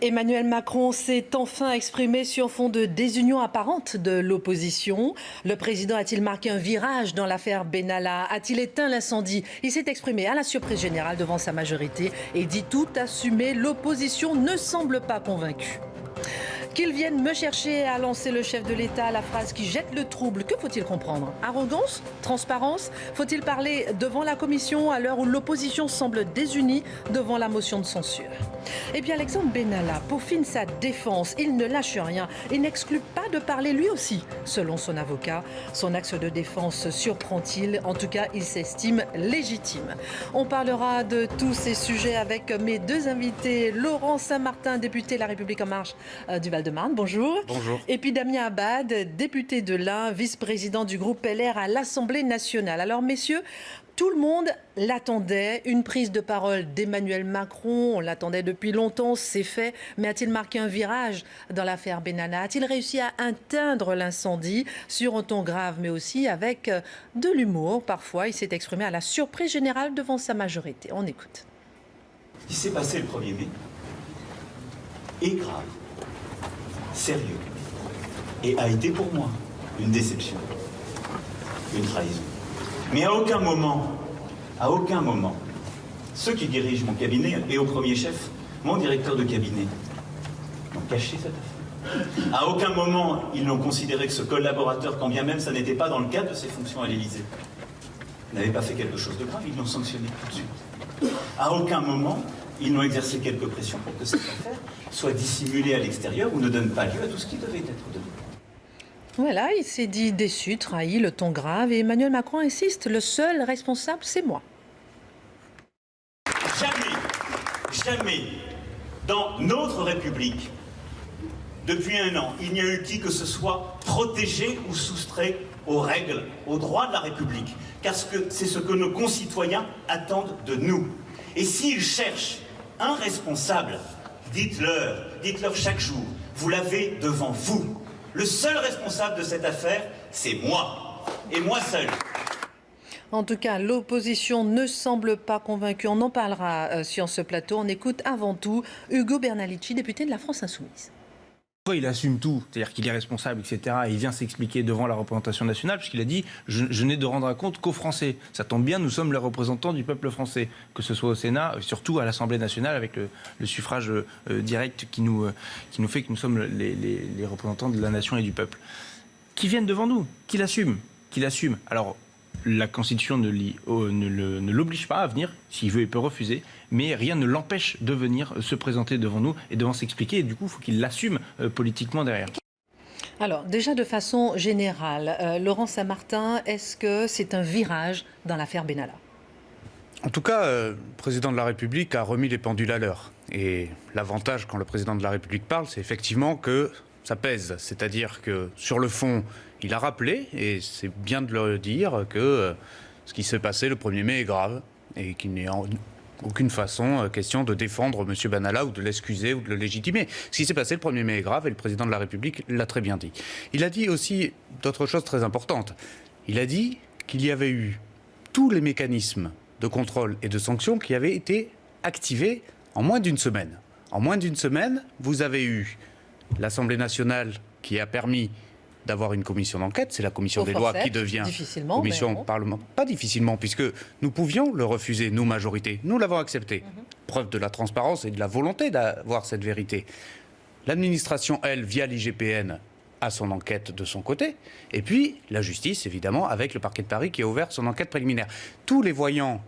Emmanuel Macron s'est enfin exprimé sur fond de désunion apparente de l'opposition. Le président a-t-il marqué un virage dans l'affaire Benalla? A-t-il éteint l'incendie? Il s'est exprimé à la surprise générale devant sa majorité et dit tout assumer. L'opposition ne semble pas convaincue. Qu'ils viennent me chercher, a lancé le chef de l'État, la phrase qui jette le trouble. Que faut-il comprendre? Arrogance? Transparence? Faut-il parler devant la commission à l'heure où l'opposition semble désunie devant la motion de censure? Et puis Alexandre Benalla peaufine sa défense. Il ne lâche rien et n'exclut pas de parler lui aussi. Selon son avocat, son axe de défense surprend-il? En tout cas, il s'estime légitime. On parlera de tous ces sujets avec mes deux invités. Laurent Saint-Martin, député La République En Marche du Val-de-Marne. Bonjour. Bonjour. Et puis Damien Abad, député de l'Ain, vice-président du groupe LR à l'Assemblée nationale. Alors messieurs, tout le monde l'attendait, une prise de parole d'Emmanuel Macron, on l'attendait depuis longtemps, c'est fait, mais a-t-il marqué un virage dans l'affaire Benalla? A-t-il réussi à éteindre l'incendie sur un ton grave, mais aussi avec de l'humour? Parfois, il s'est exprimé à la surprise générale devant sa majorité. On écoute. Ce qui s'est passé le 1er mai est grave, sérieux, et a été pour moi une déception, une trahison. Mais à aucun moment, ceux qui dirigent mon cabinet, et au premier chef, mon directeur de cabinet, n'ont caché cette affaire. À aucun moment, ils n'ont considéré que ce collaborateur, quand bien même ça n'était pas dans le cadre de ses fonctions à l'Élysée, n'avait pas fait quelque chose de grave, ils l'ont sanctionné tout de suite. À aucun moment, ils n'ont exercé quelque pression pour que cette affaire soit dissimulée à l'extérieur ou ne donne pas lieu à tout ce qui devait être donné. Voilà, il s'est dit déçu, trahi, le ton grave, et Emmanuel Macron insiste, le seul responsable, c'est moi. Jamais, dans notre République, depuis un an, il n'y a eu qui que ce soit protégé ou soustrait aux règles, aux droits de la République, car c'est ce que nos concitoyens attendent de nous. Et s'ils cherchent un responsable, dites-leur chaque jour, vous l'avez devant vous. Le seul responsable de cette affaire, c'est moi, et moi seul. En tout cas, l'opposition ne semble pas convaincue. On en parlera sur ce plateau. On écoute avant tout Ugo Bernalici, député de la France Insoumise. Il assume tout, c'est-à-dire qu'il est responsable, etc. Et il vient s'expliquer devant la représentation nationale, puisqu'il a dit « je n'ai de rendre compte qu'aux Français ». Ça tombe bien, nous sommes les représentants du peuple français, que ce soit au Sénat, surtout à l'Assemblée nationale, avec le suffrage direct qui nous fait que nous sommes les représentants de la nation et du peuple. Qui viennent devant nous, qui l'assument. Alors, la Constitution ne l'oblige pas à venir. S'il veut, il peut refuser. Mais rien ne l'empêche de venir se présenter devant nous et devant s'expliquer. Et du coup, il faut qu'il l'assume politiquement derrière. Alors, déjà de façon générale, Laurent Saint-Martin, est-ce que c'est un virage dans l'affaire Benalla? En tout cas, le président de la République a remis les pendules à l'heure. Et l'avantage quand le président de la République parle, c'est effectivement que ça pèse. C'est-à-dire que sur le fond, il a rappelé, et c'est bien de le dire, que ce qui s'est passé le 1er mai est grave et qu'il n'est en aucune façon question de défendre M. Benalla ou de l'excuser ou de le légitimer. Ce qui s'est passé le 1er mai est grave et le président de la République l'a très bien dit. Il a dit aussi d'autres choses très importantes. Il a dit qu'il y avait eu tous les mécanismes de contrôle et de sanctions qui avaient été activés en moins d'une semaine. En moins d'une semaine, vous avez eu l'Assemblée nationale qui a permis d'avoir une commission d'enquête, c'est la commission des lois qui devient commission parlementaire. Pas difficilement, puisque nous pouvions le refuser, nous, majorité. Nous l'avons accepté. Preuve de la transparence et de la volonté d'avoir cette vérité. L'administration, elle, via l'IGPN, a son enquête de son côté. Et puis, la justice, évidemment, avec le parquet de Paris qui a ouvert son enquête préliminaire. Tous les voyants,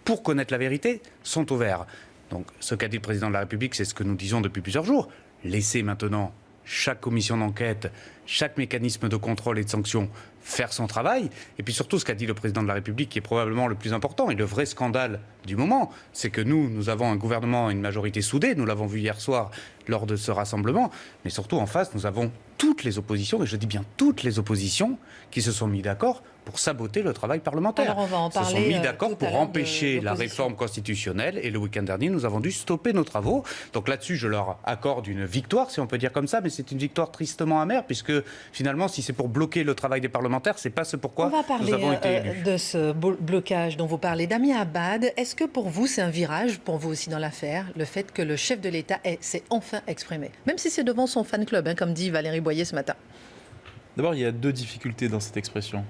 pour connaître la vérité, sont ouverts. Donc, ce qu'a dit le président de la République, c'est ce que nous disons depuis plusieurs jours. Laissez maintenant chaque commission d'enquête, chaque mécanisme de contrôle et de sanction faire son travail. Et puis surtout, ce qu'a dit le président de la République, qui est probablement le plus important et le vrai scandale du moment, c'est que nous avons un gouvernement et une majorité soudée. Nous l'avons vu hier soir lors de ce rassemblement. Mais surtout, en face, nous avons toutes les oppositions, et je dis bien toutes les oppositions, qui se sont mis d'accord pour saboter le travail parlementaire. Alors on va en parler. Se sont mis d'accord pour empêcher la l'opposition. réforme constitutionnelle, et le week-end dernier, nous avons dû stopper nos travaux. Donc là-dessus, je leur accorde une victoire, si on peut dire comme ça, mais c'est une victoire tristement amère, puisque finalement, si c'est pour bloquer le travail des parlementaires, c'est pas ce pourquoi on va nous avons été parler élus. de ce blocage dont vous parlez. Damien Abad, est-ce que pour vous, c'est un virage, pour vous aussi dans l'affaire, le fait que le chef de l'État s'est enfin exprimé, même si c'est devant son fan club, comme dit Valérie Boyer ce matin? D'abord, il y a deux difficultés dans cette expression.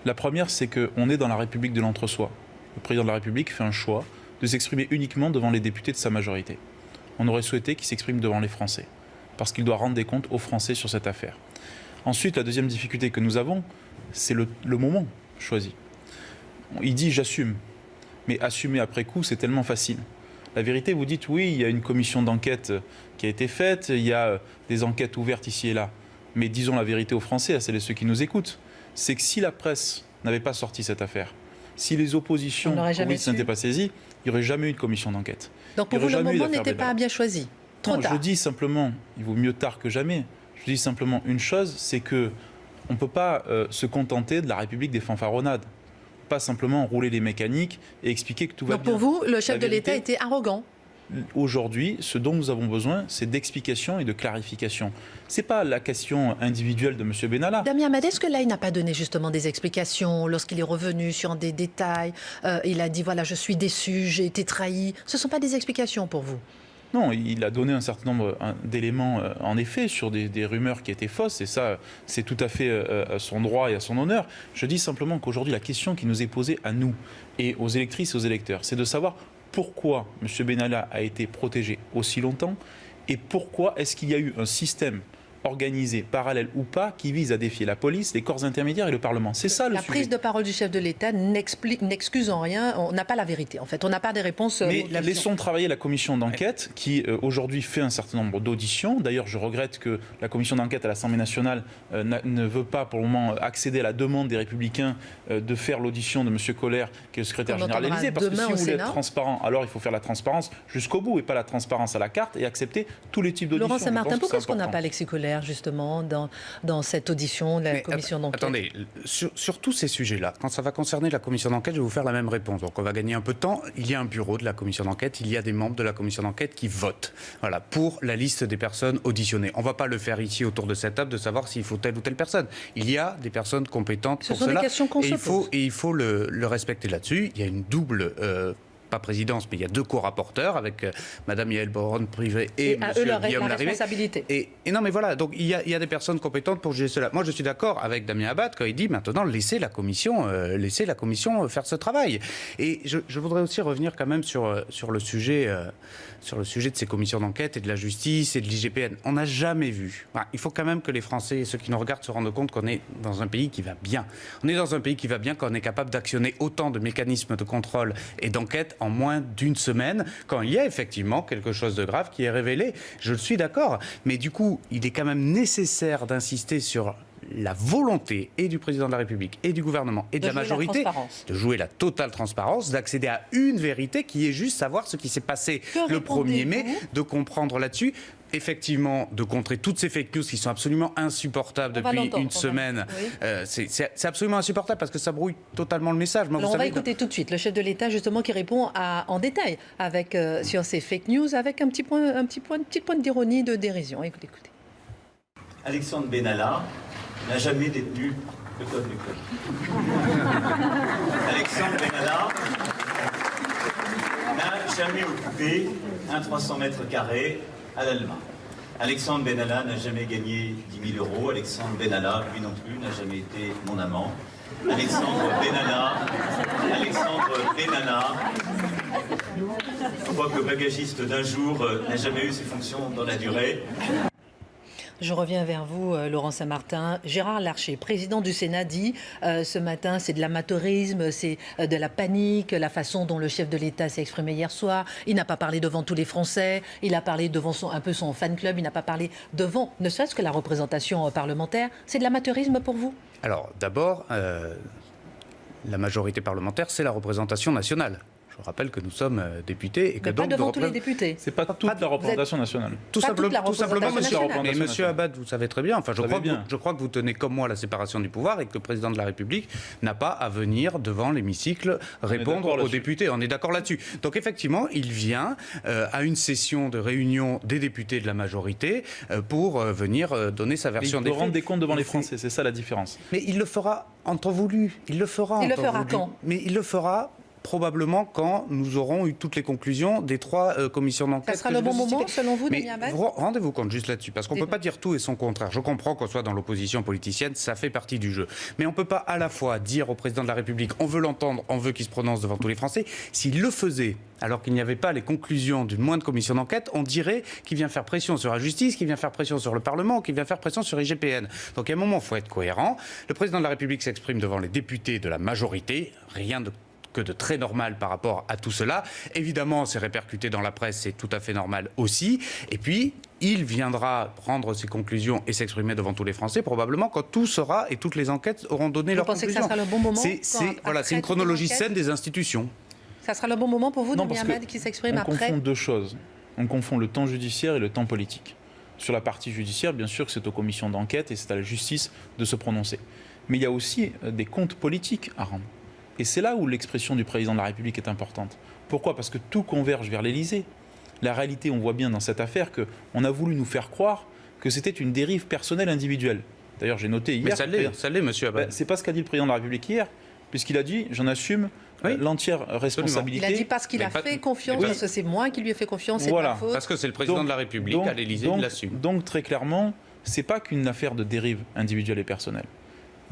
La première, c'est qu'on est dans la République de l'entre-soi. Le président de la République fait un choix de s'exprimer uniquement devant les députés de sa majorité. On aurait souhaité qu'il s'exprime devant les Français, parce qu'il doit rendre des comptes aux Français sur cette affaire. Ensuite, la deuxième difficulté que nous avons, c'est le moment choisi. Il dit « j'assume », mais assumer après coup, c'est tellement facile. La vérité, vous dites « oui, il y a une commission d'enquête qui a été faite, il y a des enquêtes ouvertes ici et là ». Mais disons la vérité aux Français, à celles et ceux qui nous écoutent, c'est que si la presse n'avait pas sorti cette affaire, si les oppositions n'étaient pas saisies, il n'y aurait jamais eu de commission d'enquête. Donc pour vous, le moment n'était pas bien choisi. Trop tard. Je dis simplement, il vaut mieux tard que jamais, je dis simplement une chose, c'est qu'on ne peut pas se contenter de la République des fanfaronnades. Pas simplement rouler les mécaniques et expliquer que tout va bien. Donc pour vous, le chef de l'État était arrogant? Aujourd'hui, ce dont nous avons besoin, c'est d'explications et de clarifications. Ce n'est pas la question individuelle de M. Benalla. Damien Abad, est-ce que là, il n'a pas donné justement des explications lorsqu'il est revenu sur des détails? Il a dit, voilà, je suis déçu, j'ai été trahi. Ce ne sont pas des explications pour vous? Non, il a donné un certain nombre d'éléments, en effet, sur des rumeurs qui étaient fausses, et ça, c'est tout à fait à son droit et à son honneur. Je dis simplement qu'aujourd'hui, la question qui nous est posée à nous et aux électrices et aux électeurs, c'est de savoir pourquoi M. Benalla a été protégé aussi longtemps et pourquoi est-ce qu'il y a eu un système organisé, parallèle ou pas, qui vise à défier la police, les corps intermédiaires et le Parlement. C'est ça le sujet. La prise de parole du chef de l'État n'excuse en rien, on n'a pas la vérité en fait, on n'a pas des réponses. Mais laissons travailler la commission d'enquête qui aujourd'hui fait un certain nombre d'auditions. D'ailleurs, je regrette que la commission d'enquête à l'Assemblée nationale ne veut pas pour le moment accéder à la demande des Républicains de faire l'audition de M. Koller, qui est le secrétaire général de l'Élysée. Parce que si vous voulez être transparent, alors il faut faire la transparence jusqu'au bout et pas la transparence à la carte et accepter tous les types d'auditions. Laurent Saint-Martin, pourquoi est-ce qu'on n'a pas Alexis Koller justement dans cette audition de la commission d'enquête? Attendez, sur tous ces sujets-là, quand ça va concerner la commission d'enquête, je vais vous faire la même réponse. Donc on va gagner un peu de temps. Il y a un bureau de la commission d'enquête, il y a des membres de la commission d'enquête qui votent, voilà, pour la liste des personnes auditionnées. On ne va pas le faire ici autour de cette table de savoir s'il faut telle ou telle personne. Il y a des personnes compétentes pour cela. Ce sont des questions qu'on se pose. Et il faut le respecter là-dessus. Il y a une double... pas présidence, mais il y a deux co-rapporteurs avec Madame Yael Braun-Pivet et Monsieur Guillaume Larrivé. Et non, mais voilà, donc il y a des personnes compétentes pour gérer cela. Moi, je suis d'accord avec Damien Abad quand il dit maintenant laissez la commission faire ce travail. Et je voudrais aussi revenir quand même sur le sujet de ces commissions d'enquête et de la justice et de l'IGPN. On n'a jamais vu. Enfin, il faut quand même que les Français et ceux qui nous regardent se rendent compte qu'on est dans un pays qui va bien. On est dans un pays qui va bien quand on est capable d'actionner autant de mécanismes de contrôle et d'enquête en moins d'une semaine, quand il y a effectivement quelque chose de grave qui est révélé. Je le suis d'accord. Mais du coup, il est quand même nécessaire d'insister sur la volonté et du président de la République et du gouvernement et de la majorité de jouer la totale transparence, d'accéder à une vérité qui est juste savoir ce qui s'est passé le 1er mai, de comprendre là-dessus. Effectivement, de contrer toutes ces fake news qui sont absolument insupportables depuis une semaine. Oui. C'est absolument insupportable parce que ça brouille totalement le message. Moi, on va écouter tout de suite le chef de l'État justement qui répond en détail sur ces fake news avec un petit point d'ironie, de dérision. Écoutez. Alexandre Benalla n'a jamais détenu le code du code. Alexandre Benalla n'a jamais occupé un 300 mètres carrés à l'Alma. Alexandre Benalla n'a jamais gagné 10 000 euros. Alexandre Benalla, lui non plus, n'a jamais été mon amant. Alexandre Benalla, quoique bagagiste d'un jour, n'a jamais eu ses fonctions dans la durée. Je reviens vers vous, Laurent Saint-Martin. Gérard Larcher, président du Sénat, dit ce matin, c'est de l'amateurisme, c'est de la panique, la façon dont le chef de l'État s'est exprimé hier soir. Il n'a pas parlé devant tous les Français, il a parlé devant un peu son fan club, il n'a pas parlé devant, ne serait-ce que la représentation parlementaire. C'est de l'amateurisme pour vous? Alors, d'abord, la majorité parlementaire, c'est la représentation nationale. Je rappelle que nous sommes députés et que Mais pas donc devant nous tous les députés. C'est pas toute la représentation nationale. Tout Pas toute la simplement, représentation monsieur. nationale. Mais monsieur Abad, vous savez très bien. Enfin, je Vous crois, savez bien. je crois que vous tenez comme moi la séparation du pouvoir et que le président de la République n'a pas à venir devant l'hémicycle répondre d'accord aux là-dessus. députés. On est d'accord là-dessus. Donc effectivement, il vient à une session de réunion des députés de la majorité pour venir donner sa Mais version il des doit rendre faits. des comptes devant les C'est- Français, c'est ça la différence. Mais il le fera entrevoulu. Il le fera. Il le fera entrevoulu. quand ? Mais il le fera probablement quand nous aurons eu toutes les conclusions des 3 commissions d'enquête. Ça sera que le je bon vous ai moment, citées. selon vous, Mais Damien Abad ? rendez-vous compte juste là-dessus, parce qu'on ne peut Dites-moi. pas dire tout et son contraire. Je comprends qu'on soit dans l'opposition politicienne, ça fait partie du jeu. Mais on ne peut pas à la fois dire au président de la République, on veut l'entendre, on veut qu'il se prononce devant tous les Français. S'il le faisait, alors qu'il n'y avait pas les conclusions d'une moindre commission d'enquête, on dirait qu'il vient faire pression sur la justice, qu'il vient faire pression sur le Parlement, qu'il vient faire pression sur IGPN. Donc à un moment, il faut être cohérent. Le président de la République s'exprime devant les députés de la majorité, rien que de très normal par rapport à tout cela. Évidemment, c'est répercuté dans la presse, c'est tout à fait normal aussi. Et puis, il viendra prendre ses conclusions et s'exprimer devant tous les Français, probablement quand tout sera et toutes les enquêtes auront donné Vous leurs pensez que conclusions. ça sera le bon moment C'est après une toutes les chronologie enquêtes saine des institutions. Ça sera le bon moment pour vous, Non, Damien parce que Abad, qui s'exprime on après confond deux choses. On confond le temps judiciaire et le temps politique. Sur la partie judiciaire, bien sûr que c'est aux commissions d'enquête et c'est à la justice de se prononcer. Mais il y a aussi des comptes politiques à rendre. Et c'est là où l'expression du président de la République est importante. Pourquoi ? Parce que tout converge vers l'Élysée. La réalité, on voit bien dans cette affaire qu'on a voulu nous faire croire que c'était une dérive personnelle individuelle. D'ailleurs, j'ai noté hier... Mais ça l'est, monsieur Abad. C'est pas ce qu'a dit le président de la République hier, puisqu'il a dit « j'en assume l'entière responsabilité ». Il a dit parce qu'il a fait confiance, parce que c'est moi qui lui ai fait confiance, c'est Voilà. ma faute. Parce que c'est le président de la République, à l'Élysée, il l'assume. Donc très clairement, c'est pas qu'une affaire de dérive individuelle et personnelle.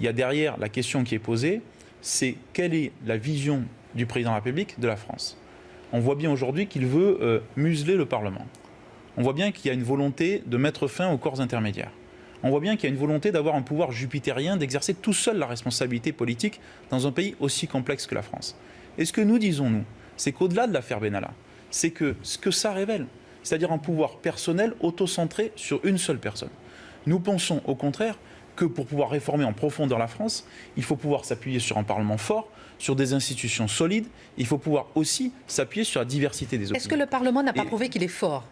Il y a derrière la question qui est posée, c'est quelle est la vision du président de la République de la France. On voit bien aujourd'hui qu'il veut museler le Parlement. On voit bien qu'il y a une volonté de mettre fin aux corps intermédiaires. On voit bien qu'il y a une volonté d'avoir un pouvoir jupitérien, d'exercer tout seul la responsabilité politique dans un pays aussi complexe que la France. Et ce que nous disons, nous, c'est qu'au-delà de l'affaire Benalla, c'est que ce que ça révèle, c'est-à-dire un pouvoir personnel auto-centré sur une seule personne. Nous pensons au contraire que pour pouvoir réformer en profondeur la France, il faut pouvoir s'appuyer sur un Parlement fort, sur des institutions solides, il faut pouvoir aussi s'appuyer sur la diversité des opinions. Est-ce que le Parlement n'a pas prouvé qu'il est fort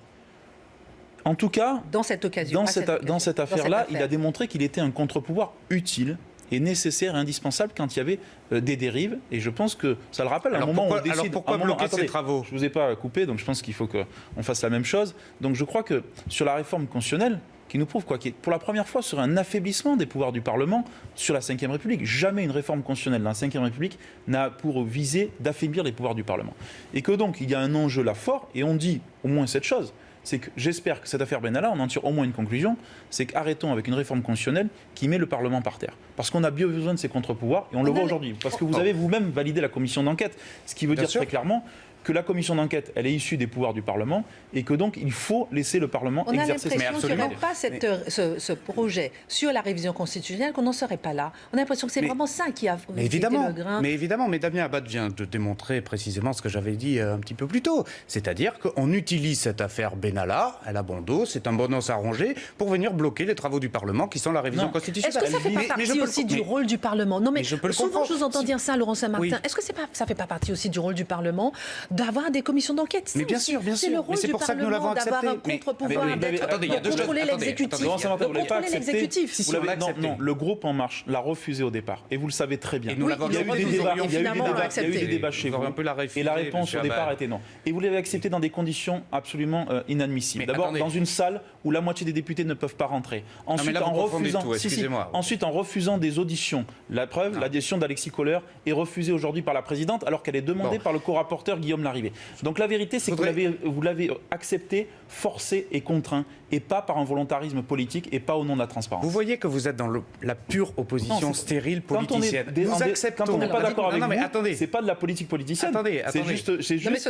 en tout cas, dans cette occasion, dans cette affaire-là, il a démontré qu'il était un contre-pouvoir utile et nécessaire et indispensable quand il y avait des dérives. Et je pense que ça le rappelle à un moment où on décide... Alors pourquoi bloquer ces travaux ? Je ne vous ai pas coupé, donc je pense qu'il faut qu'on fasse la même chose. Donc je crois que sur la réforme constitutionnelle, qui nous prouve qui pour la première fois serait un affaiblissement des pouvoirs du Parlement sur la Ve République. Jamais une réforme constitutionnelle dans la Ve République n'a pour visée d'affaiblir les pouvoirs du Parlement. Et que donc il y a un enjeu là fort, et on dit au moins cette chose, c'est que j'espère que cette affaire Benalla, on en tire au moins une conclusion, c'est qu'arrêtons avec une réforme constitutionnelle qui met le Parlement par terre. Parce qu'on a bien besoin de ces contre-pouvoirs, et on le voit aujourd'hui. Parce que vous avez vous-même validé la commission d'enquête, ce qui veut dire très clairement que la commission d'enquête, elle est issue des pouvoirs du Parlement et que donc il faut laisser le Parlement exercer ses On a l'impression qu'il n'y aurait pas ce projet sur la révision constitutionnelle, qu'on n'en serait pas là. On a l'impression que c'est vraiment ça qui a fait le grain. Mais évidemment, mais Damien Abad vient de démontrer précisément ce que j'avais dit un petit peu plus tôt. C'est-à-dire qu'on utilise cette affaire Benalla, elle a bon dos, c'est un bon os à ronger, pour venir bloquer les travaux du Parlement qui sont la révision constitutionnelle. Est-ce que ça fait pas partie aussi du rôle du Parlement ? Non, mais souvent je vous entends dire ça, Laurent Saint-Martin. Est-ce que ça fait pas partie aussi du rôle du Parlement d'avoir des commissions d'enquête? Mais bien sûr, bien sûr. C'est le rôle du Parlement d'avoir un contre-pouvoir, d'être contrôler l'exécutif. Non, le groupe En Marche l'a refusé au départ. Et vous le savez très bien. Il y a eu des débats chez vous. Et la réponse au départ était non. Et vous l'avez accepté dans des conditions absolument inadmissibles. D'abord, dans une salle où la moitié des députés ne peuvent pas rentrer. Ensuite, en refusant des auditions. La preuve, l'audition d'Alexis Kohler est refusée aujourd'hui par la présidente alors qu'elle est demandée par le co-rapporteur Guillaume Larrivé. Donc la vérité, c'est que vous l'avez accepté, forcé et contraint, et pas par un volontarisme politique et pas au nom de la transparence. Vous voyez que vous êtes dans la pure opposition stérile politicienne. Quand on n'est pas d'accord avec vous, c'est pas de la politique politicienne. C'est juste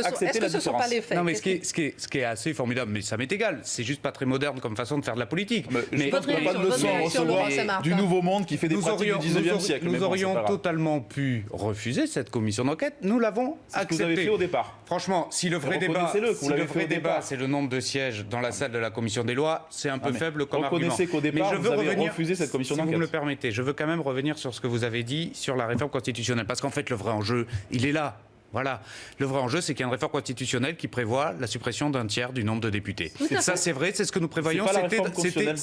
accepter la différence. Non, mais ce qui est assez formidable, mais ça m'est égal, c'est juste pas très moderne comme façon de faire de la politique. Mais je pense qu'il n'y a pas de leçon à recevoir du nouveau monde qui fait des pratiques du 19e siècle. Nous aurions totalement pu refuser cette commission d'enquête, nous l'avons acceptée. C'est ce que vous avez fait au départ. Franchement, si le vrai débat, c'est le nombre de sièges dans la salle de la commission des lois, c'est un peu faible comme argument. Reconnaissez qu'au départ, vous avez refusé cette commission d'enquête. Si vous me le permettez, je veux quand même revenir sur ce que vous avez dit sur la réforme constitutionnelle. Parce qu'en fait, le vrai enjeu, il est là. Voilà. Le vrai enjeu, c'est qu'il y a une réforme constitutionnelle qui prévoit la suppression d'un tiers du nombre de députés. Ça, c'est vrai, c'est ce que nous prévoyons. C'est pas la réforme constitutionnelle.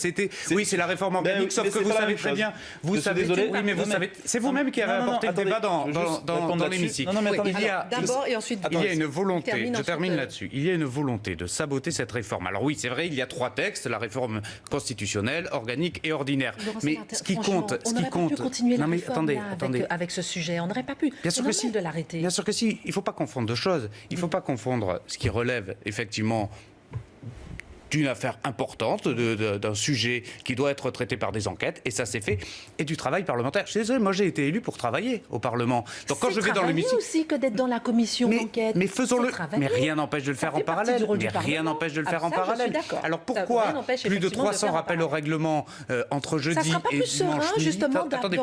Oui, c'est la réforme organique, sauf que vous savez très bien. Vous savez, oui, mais vous savez, c'est vous-même qui avez apporté le débat dans l'hémicycle. D'abord et ensuite. Il y a une volonté, je termine là-dessus, il y a une volonté de saboter cette réforme. Alors oui, c'est vrai, il y a 3 textes, la réforme constitutionnelle, organique et ordinaire. Mais ce qui compte... On n'aurait pas pu continuer la réforme attendez. avec ce sujet. On n'aurait pas pu. Bien sûr que si. De l'arrêter. Bien sûr que si. Il ne faut pas confondre deux choses. Il ne faut pas confondre ce qui relève effectivement d'une affaire importante, d'un sujet qui doit être traité par des enquêtes, et ça c'est fait, et du travail parlementaire. Je suis désolé, moi j'ai été élu pour travailler au Parlement. Donc quand je vais dans l'hémicycle... aussi que d'être dans la commission d'enquête. Mais faisons-le. Mais rien n'empêche de le faire en parallèle. Rien n'empêche de le faire en parallèle. Alors pourquoi plus de 300 rappels au règlement entre jeudi et dimanche midi? Justement, attendez,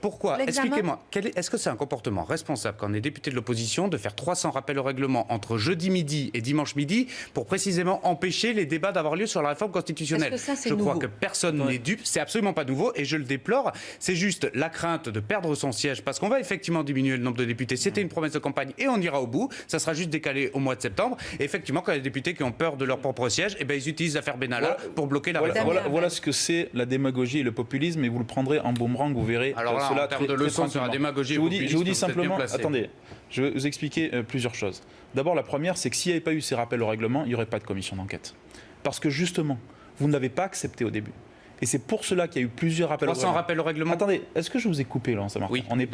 pourquoi expliquez-moi. Est-ce que c'est un comportement responsable quand on est député de l'opposition de faire 300 rappels au règlement entre jeudi midi et dimanche midi pour précisément empêcher les débats d'avoir lieu sur la réforme constitutionnelle? Je crois que personne n'est dupe, c'est absolument pas nouveau et je le déplore. C'est juste la crainte de perdre son siège parce qu'on va effectivement diminuer le nombre de députés. C'était une promesse de campagne et on ira au bout. Ça sera juste décalé au mois de septembre. Et effectivement, quand il y a des députés qui ont peur de leur propre siège, eh ben, ils utilisent l'affaire Benalla pour bloquer la réforme. Voilà ce que c'est la démagogie et le populisme et vous le prendrez en boomerang, vous verrez. Alors là, cela en termes de leçons sur la démagogie et le populisme, je vous dis vous êtes simplement, bien placé. attendez, je vais vous expliquer plusieurs choses. D'abord, la première, c'est que s'il n'y avait pas eu ces rappels au règlement, il n'y aurait pas de commission d'enquête. Parce que justement, vous ne l'avez pas accepté au début. Et c'est pour cela qu'il y a eu plusieurs rappels au règlement. 300 rappels au règlement. Attendez, est-ce que je vous ai coupé, Laurent Saint-Martin? Oui. On n'est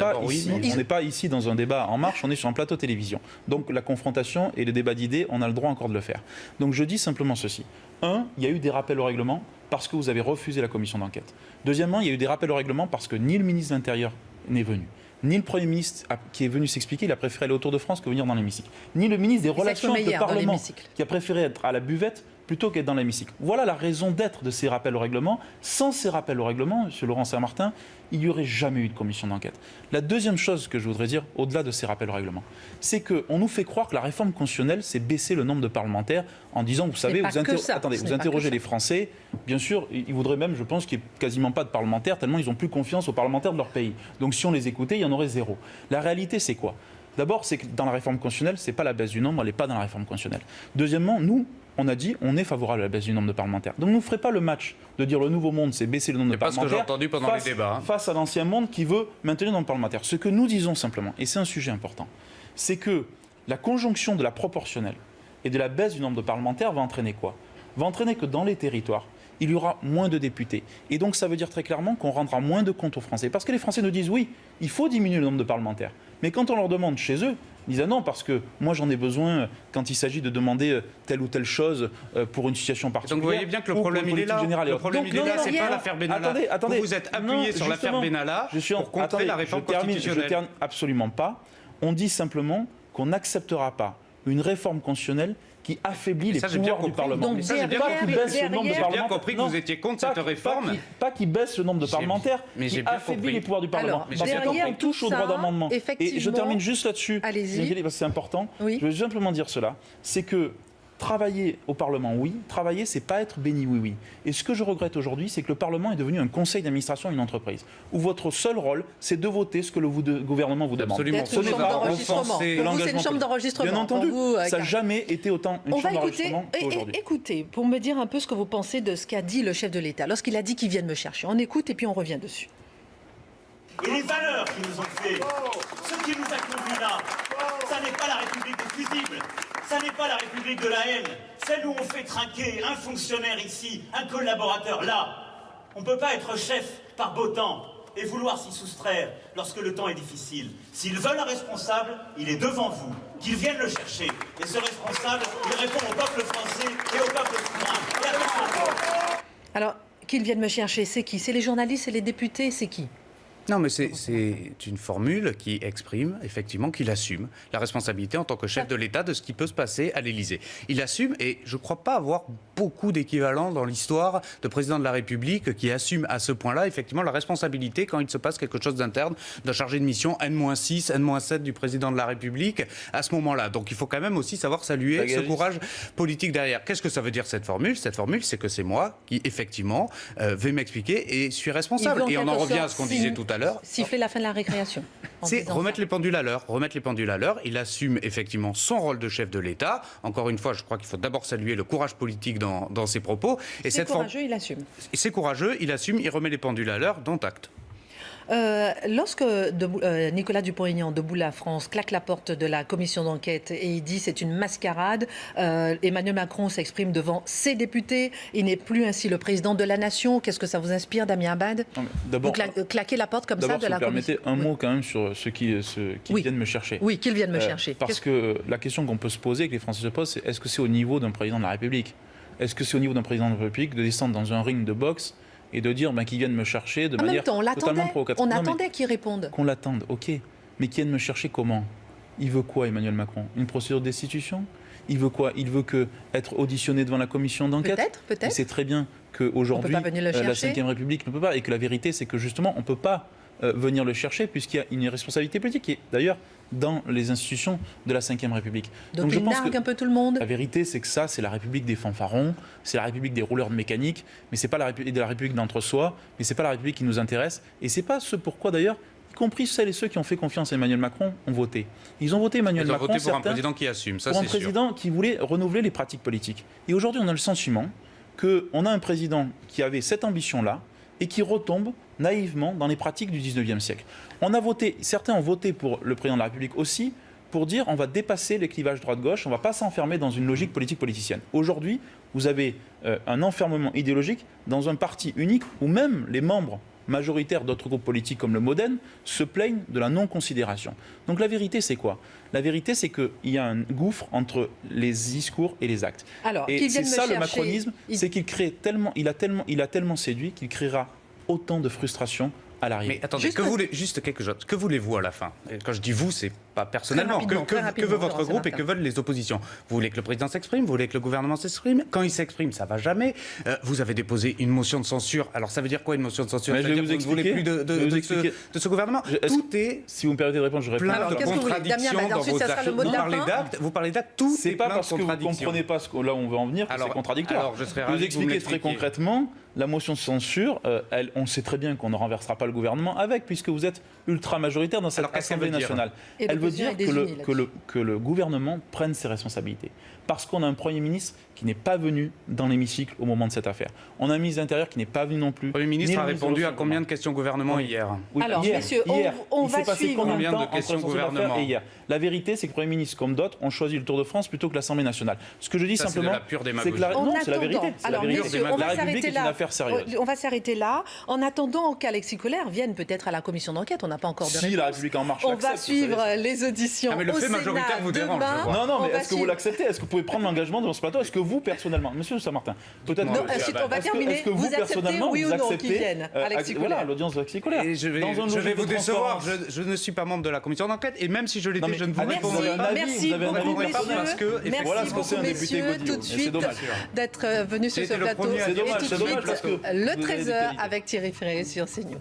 pas ici dans un débat en marche, on est sur un plateau télévision. Donc la confrontation et le débat d'idées, on a le droit encore de le faire. Donc je dis simplement ceci. Un, il y a eu des rappels au règlement parce que vous avez refusé la commission d'enquête. Deuxièmement, il y a eu des rappels au règlement parce que ni le ministre de l'Intérieur n'est venu, ni le Premier ministre qui est venu s'expliquer, il a préféré aller au Tour de France que venir dans l'hémicycle, ni le ministre des Relations avec le Parlement qui a préféré être à la buvette plutôt qu'être dans l'hémicycle. Voilà la raison d'être de ces rappels au règlement. Sans ces rappels au règlement, M. Laurent Saint-Martin, il n'y aurait jamais eu de commission d'enquête. La deuxième chose que je voudrais dire, au-delà de ces rappels au règlement, c'est qu'on nous fait croire que la réforme constitutionnelle, c'est baisser le nombre de parlementaires en disant, vous savez, vous interrogez les Français, bien sûr, ils voudraient même, je pense, qu'il n'y ait quasiment pas de parlementaires, tellement ils n'ont plus confiance aux parlementaires de leur pays. Donc si on les écoutait, il y en aurait zéro. La réalité, c'est quoi? D'abord, c'est que dans la réforme constitutionnelle, ce n'est pas la baisse du nombre, elle n'est pas dans la réforme constitutionnelle. Deuxièmement, nous, on a dit on est favorable à la baisse du nombre de parlementaires. Donc, ne ferez pas le match de dire le nouveau monde, c'est baisser le nombre de parlementaires. C'est pas ce que j'ai entendu pendant les débats. Face à l'ancien monde qui veut maintenir le nombre de parlementaires. Ce que nous disons simplement, et c'est un sujet important, c'est que la conjonction de la proportionnelle et de la baisse du nombre de parlementaires va entraîner quoi? Va entraîner que dans les territoires, il y aura moins de députés. Et donc, ça veut dire très clairement qu'on rendra moins de comptes aux Français. Parce que les Français nous disent, oui, il faut diminuer le nombre de parlementaires. Mais quand on leur demande chez eux, ils disent, ah non, parce que moi, j'en ai besoin quand il s'agit de demander telle ou telle chose pour une situation particulière. Donc, vous voyez bien que le problème, il est là. Le problème, il est là, c'est pas l'affaire Benalla. Attendez, vous êtes appuyé sur l'affaire Benalla pour contrer la réforme constitutionnelle. Absolument pas. On dit simplement qu'on n'acceptera pas une réforme constitutionnelle qui affaiblit les pouvoirs du Parlement. Donc, J'ai bien compris que vous étiez contre cette réforme. Pas qui baisse le nombre de parlementaires, qui affaiblit les pouvoirs du Parlement. Parce que quand on touche au droit d'amendement, et je termine juste là-dessus, parce que c'est important, je veux simplement dire cela, c'est que travailler au Parlement, oui. Travailler, c'est pas être béni, oui, oui. Et ce que je regrette aujourd'hui, c'est que le Parlement est devenu un conseil d'administration d'une entreprise, où votre seul rôle, c'est de voter ce que le gouvernement vous demande. Absolument. C'est une chambre d'enregistrement. Bien entendu, ça n'a jamais été autant une chambre d'enregistrement qu'aujourd'hui. Écoutez, pour me dire un peu ce que vous pensez de ce qu'a dit le chef de l'État, lorsqu'il a dit qu'ils viennent me chercher. On écoute et puis on revient dessus. Et les valeurs qui nous ont fait, ce qui nous a conduits là, ça n'est pas la République des fusibles, ça n'est pas la République de la haine, celle où on fait trinquer un fonctionnaire ici, un collaborateur là. On ne peut pas être chef par beau temps et vouloir s'y soustraire lorsque le temps est difficile. S'ils veulent un responsable, il est devant vous, qu'ils viennent le chercher. Et ce responsable, il répond au peuple français et au peuple souverain. Alors, qu'ils viennent me chercher, c'est qui? C'est les journalistes, c'est les députés, c'est qui? Non, mais c'est une formule qui exprime, effectivement, qu'il assume la responsabilité en tant que chef de l'État de ce qui peut se passer à l'Élysée. Il assume, et je ne crois pas avoir beaucoup d'équivalents dans l'histoire de président de la République qui assume à ce point-là, effectivement, la responsabilité quand il se passe quelque chose d'interne, d'un chargé de mission N-6, N-7 du président de la République à ce moment-là. Donc il faut quand même aussi savoir saluer ce courage politique derrière. Qu'est-ce que ça veut dire cette formule? Cette formule, c'est que c'est moi qui, effectivement, vais m'expliquer et suis responsable. Et on en revient à ce qu'on disait tout à l'heure. Siffler la fin de la récréation. C'est remettre les pendules à l'heure. Remettre les pendules à l'heure. Il assume effectivement son rôle de chef de l'État. Encore une fois, je crois qu'il faut d'abord saluer le courage politique dans ses propos. Et c'est courageux, il assume. C'est courageux, il assume, il remet les pendules à l'heure, dont acte. Lorsque Nicolas Dupont-Aignan de Boula France claque la porte de la commission d'enquête et il dit c'est une mascarade, Emmanuel Macron s'exprime devant ses députés, il n'est plus ainsi le président de la nation. Qu'est-ce que ça vous inspire, Damien Abad? Vous claquez la porte comme ça de la commission. Permettez un mot quand même sur ceux qui viennent me chercher. Oui, qu'ils viennent me chercher. Parce que la question qu'on peut se poser, que les Français se posent, c'est est-ce que c'est au niveau d'un président de la République? Est-ce que c'est au niveau d'un président de la République de descendre dans un ring de boxe et de dire qu'ils viennent me chercher de manière totalement provocatrice? On attendait qu'ils répondent. Qu'on l'attende, ok. Mais qu'ils viennent me chercher comment? Il veut quoi, Emmanuel Macron? Une procédure de destitution? Il veut quoi? Il veut être auditionné devant la commission d'enquête? Peut-être. Il sait très bien qu'aujourd'hui, la Ve République ne peut pas. Et que la vérité, c'est que justement, on ne peut pas venir le chercher puisqu'il y a une responsabilité politique qui est d'ailleurs dans les institutions de la Ve République. Donc il nargue un peu tout le monde. La vérité, c'est que ça, c'est la République des fanfarons, c'est la République des rouleurs de mécanique, mais c'est pas la République d'entre-soi, mais c'est pas la République qui nous intéresse, et c'est pas ce pourquoi d'ailleurs, y compris celles et ceux qui ont fait confiance à Emmanuel Macron, ont voté. Ils ont voté Emmanuel Macron. Ils ont voté pour un président qui assume, ça c'est sûr. Pour un président qui voulait renouveler les pratiques politiques. Et aujourd'hui, on a le sentiment qu'on a un président qui avait cette ambition-là et qui retombe naïvement dans les pratiques du 19e siècle. Certains ont voté pour le président de la République aussi pour dire on va dépasser les clivages droite-gauche, on ne va pas s'enfermer dans une logique politique politicienne. Aujourd'hui, vous avez un enfermement idéologique dans un parti unique où même les membres majoritaires d'autres groupes politiques comme le MoDem se plaignent de la non-considération. Donc la vérité, c'est quoi? La vérité, c'est qu'il y a un gouffre entre les discours et les actes. Alors, et c'est ça le macronisme, c'est qu'il a tellement séduit qu'il créera autant de frustration à l'arrivée. Mais attendez, juste quelque chose. Que voulez-vous à la fin? Quand je dis vous, c'est pas personnellement. Que veut votre groupe et que veulent les oppositions? Vous voulez que le président s'exprime? Vous voulez que le gouvernement s'exprime? Quand il s'exprime, ça va jamais. Vous avez déposé une motion de censure. Alors ça veut dire quoi une motion de censure? Ça veut dire que vous ne voulez plus de ce gouvernement? Tout est... Si vous me permettez de répondre, je réponds. Plein de contradictions dans vos actes. Vous parlez d'actes, tout est plein de contradictions. C'est pas parce que vous ne comprenez pas là où on veut en venir que c'est contradictoire. Alors je serais ravi de vous expliquer très concrètement. La motion de censure, on sait très bien qu'on ne renversera pas le gouvernement avec, puisque vous êtes ultra majoritaire dans cette Assemblée nationale. Elle veut dire que le gouvernement prenne ses responsabilités. Parce qu'on a un Premier ministre qui n'est pas venu dans l'hémicycle au moment de cette affaire. On a un ministre de l'Intérieur qui n'est pas venu non plus. Le Premier ministre a répondu à combien de questions gouvernement hier? Oui, alors, messieurs, on va suivre combien de questions gouvernement et hier. La vérité, c'est que le Premier ministre, comme d'autres, ont choisi le Tour de France plutôt que l'Assemblée nationale. Ce que je dis simplement, c'est que non, c'est la vérité. Alors, messieurs, la République est une affaire sérieuse. On va s'arrêter là. En attendant qu'Alexis Collère vienne peut-être à la commission d'enquête, on n'a pas encore de réponse. Si la République en marche, on va suivre les auditions. Mais le fait majoritaire vous dérange. Non, mais est-ce que vous l'acceptez? Est-ce que vous pouvez prendre l'engagement devant ce plateau? Est-ce que vous, personnellement, Monsieur Saint-Martin, peut-être... Non, on va terminer. Est-ce que vous, personnellement, oui ou non qu'ils viennent, Alexis Collère? Voilà, l'audience d'Alexis Collère. Je vais vous décevoir. Je ne suis pas membre de la commission d'enquête. Et même si je l'étais, je ne vous répondrai pas. Merci beaucoup, messieurs. Merci beaucoup, messieurs, tout de suite d'être venus sur ce plateau. C'est dommage, Et tout de suite, parce que le 13h avec Thierry Ferré sur CNews.